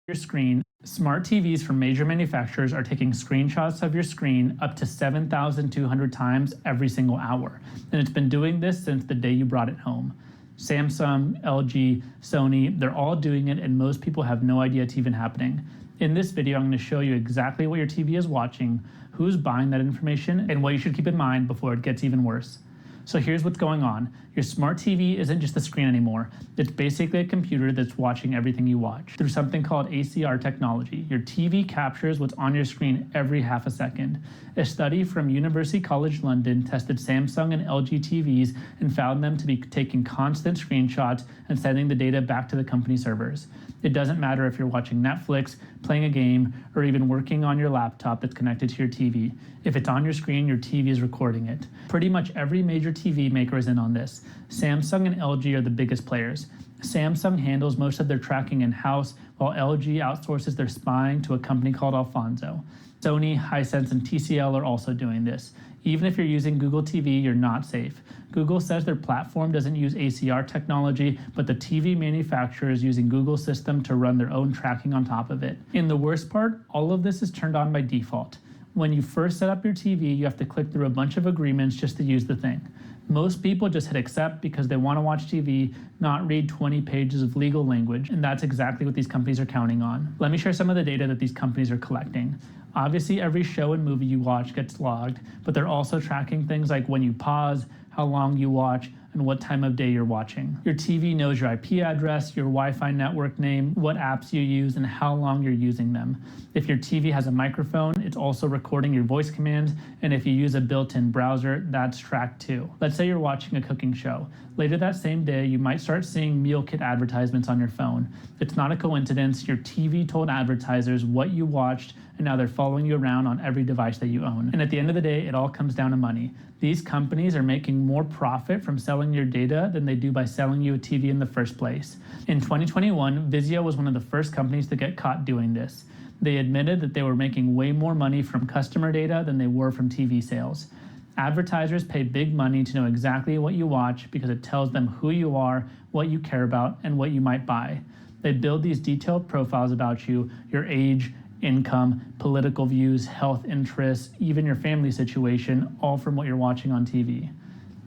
your screen. Smart TVs from major manufacturers are taking screenshots of your screen up to 7,200 times every single hour. And it's been doing this since the day you brought it home. Samsung, LG, Sony, they're all doing it, and most people have no idea it's even happening. In this video, I'm going to show you exactly what your TV is watching, who's buying that information, and what you should keep in mind before it gets even worse. So here's what's going on. Your smart TV isn't just a screen anymore. It's basically a computer that's watching everything you watch. Through something called ACR technology, your TV captures what's on your screen every half a second. A study from University College London tested Samsung and LG TVs and found them to be taking constant screenshots and sending the data back to the company servers. It doesn't matter if you're watching Netflix, playing a game, or even working on your laptop that's connected to your TV. If it's on your screen, your TV is recording it. Pretty much every major TV maker is in on this. Samsung and LG are the biggest players. Samsung handles most of their tracking in-house, while LG outsources their spying to a company called Alphonso. Sony, Hisense, and TCL are also doing this. Even if you're using Google TV, you're not safe. Google says their platform doesn't use ACR technology, but the TV manufacturer is using Google's system to run their own tracking on top of it. And the worst part, all of this is turned on by default. When you first set up your TV, you have to click through a bunch of agreements just to use the thing. Most people just hit accept because they want to watch TV, not read 20 pages of legal language, and that's exactly what these companies are counting on. Let me share some of the data that these companies are collecting. Obviously, every show and movie you watch gets logged, but they're also tracking things like when you pause, how long you watch, and what time of day you're watching. Your TV knows your IP address, your Wi-Fi network name, what apps you use, and how long you're using them. If your TV has a microphone, it's also recording your voice commands, and if you use a built-in browser, that's tracked too. Let's say you're watching a cooking show. Later that same day, you might start seeing meal kit advertisements on your phone. It's not a coincidence. Your TV told advertisers what you watched, and now they're following you around on every device that you own. And at the end of the day, it all comes down to money. These companies are making more profit from selling your data than they do by selling you a TV in the first place. In 2021, Vizio was one of the first companies to get caught doing this. They admitted that they were making way more money from customer data than they were from TV sales. Advertisers pay big money to know exactly what you watch because it tells them who you are, what you care about, and what you might buy. They build these detailed profiles about you, your age, income, political views, health interests, even your family situation, all from what you're watching on TV.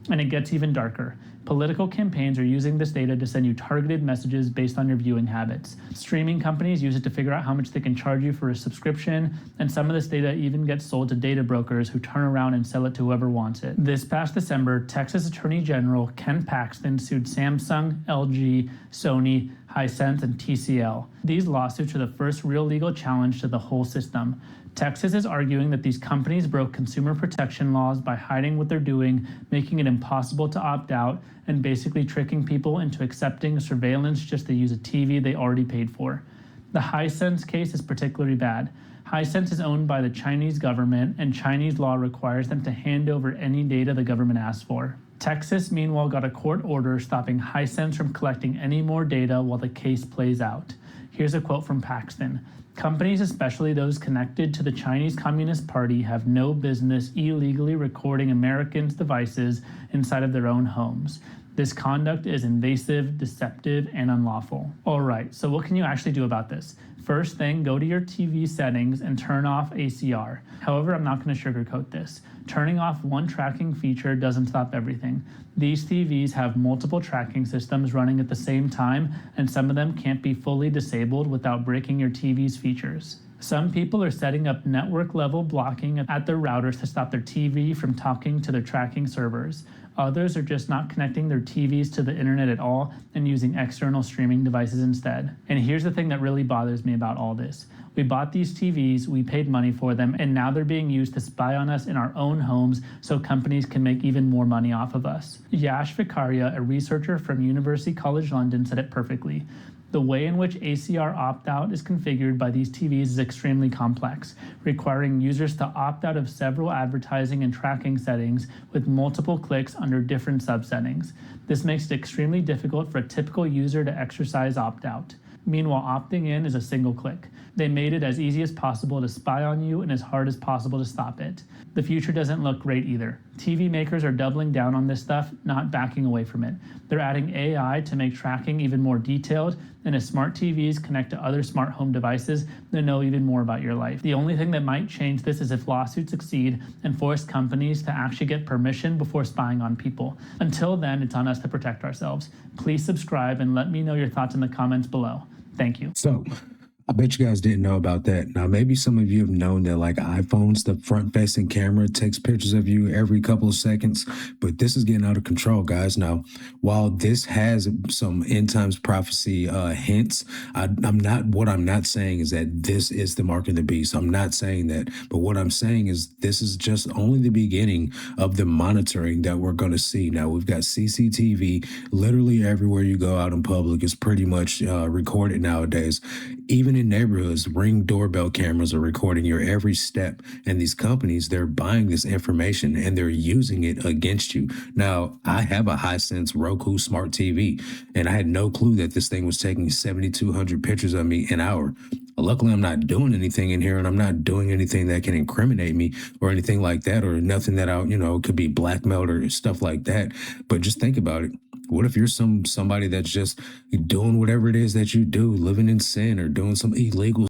And it gets even darker. Political campaigns are using this data to send you targeted messages based on your viewing habits. Streaming companies use it to figure out how much they can charge you for a subscription, and some of this data even gets sold to data brokers who turn around and sell it to whoever wants it. This past December, Texas Attorney General Ken Paxton sued Samsung, LG, Sony, Hisense, and TCL. These lawsuits are the first real legal challenge to the whole system. Texas is arguing that these companies broke consumer protection laws by hiding what they're doing, making it impossible to opt out, and basically tricking people into accepting surveillance just to use a TV they already paid for. The Hisense case is particularly bad. Hisense is owned by the Chinese government, and Chinese law requires them to hand over any data the government asks for. Texas, meanwhile, got a court order stopping Hisense from collecting any more data while the case plays out. Here's a quote from Paxton. Companies, especially those connected to the Chinese Communist Party, have no business illegally recording Americans' devices inside of their own homes. This conduct is invasive, deceptive, and unlawful. All right, so what can you actually do about this? First thing, go to your TV settings and turn off ACR. However, I'm not going to sugarcoat this. Turning off one tracking feature doesn't stop everything. These TVs have multiple tracking systems running at the same time, and some of them can't be fully disabled without breaking your TV's features. Some people are setting up network-level blocking at their routers to stop their TV from talking to their tracking servers. Others are just not connecting their TVs to the internet at all and using external streaming devices instead. And here's the thing that really bothers me about all this. We bought these TVs, we paid money for them, and now they're being used to spy on us in our own homes so companies can make even more money off of us. Yash Vikaria, a researcher from University College London, said it perfectly. The way in which ACR opt-out is configured by these TVs is extremely complex, requiring users to opt out of several advertising and tracking settings with multiple clicks under different subsettings. This makes it extremely difficult for a typical user to exercise opt-out. Meanwhile, opting in is a single click. They made it as easy as possible to spy on you and as hard as possible to stop it. The future doesn't look great either. TV makers are doubling down on this stuff, not backing away from it. They're adding AI to make tracking even more detailed, and as smart TVs connect to other smart home devices, they know even more about your life. The only thing that might change this is if lawsuits succeed and force companies to actually get permission before spying on people. Until then, it's on us to protect ourselves. Please subscribe and let me know your thoughts in the comments below. Thank you. So, I bet you guys didn't know about that. Now, maybe some of you have known that like iPhones, the front-facing camera takes pictures of you every couple of seconds, but this is getting out of control, guys. Now, while this has some end times prophecy hints, what I'm not saying is that this is the mark of the beast. I'm not saying that, but what I'm saying is this is just only the beginning of the monitoring that we're going to see. Now, we've got CCTV literally everywhere you go out in public is pretty much recorded nowadays. Even in neighborhoods, Ring doorbell cameras are recording your every step, and these companies, they're buying this information and they're using it against you. Now, I have a Hisense Roku smart TV, and I had no clue that this thing was taking 7,200 pictures of me an hour. Luckily, I'm not doing anything in here, and I'm not doing anything that can incriminate me or anything like that, or nothing that could be blackmailed or stuff like that. But just think about it. What if you're somebody that's just doing whatever it is that you do, living in sin or doing some illegal